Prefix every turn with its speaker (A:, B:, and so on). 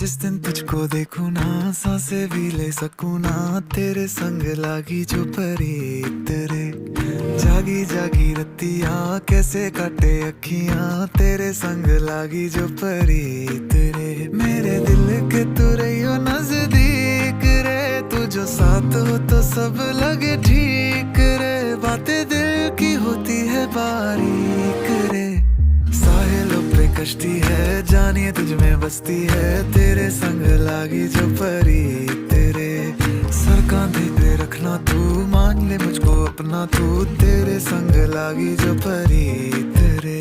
A: जिस दिन तुझको देखूं ना सांसें भी ले सकूं ना, तेरे संग लागी जो परी तेरे। जागी जागी रतिया कैसे काटे अखियां, तेरे संग लागी जो परी तेरे। मेरे दिल के तू रहियो नजदीक रे, तू जो साथ हो तो सब लगे ठीक रे। बातें दिल की होती है बारीक रे, साहिलों पे कश्ती है जानिए तुझ में बसती है, तेरे संग लागी जो परी तेरे। सर कांधे पे रखना तू, मान ले मुझको अपना तू, तेरे संग लागी जो परी तेरे।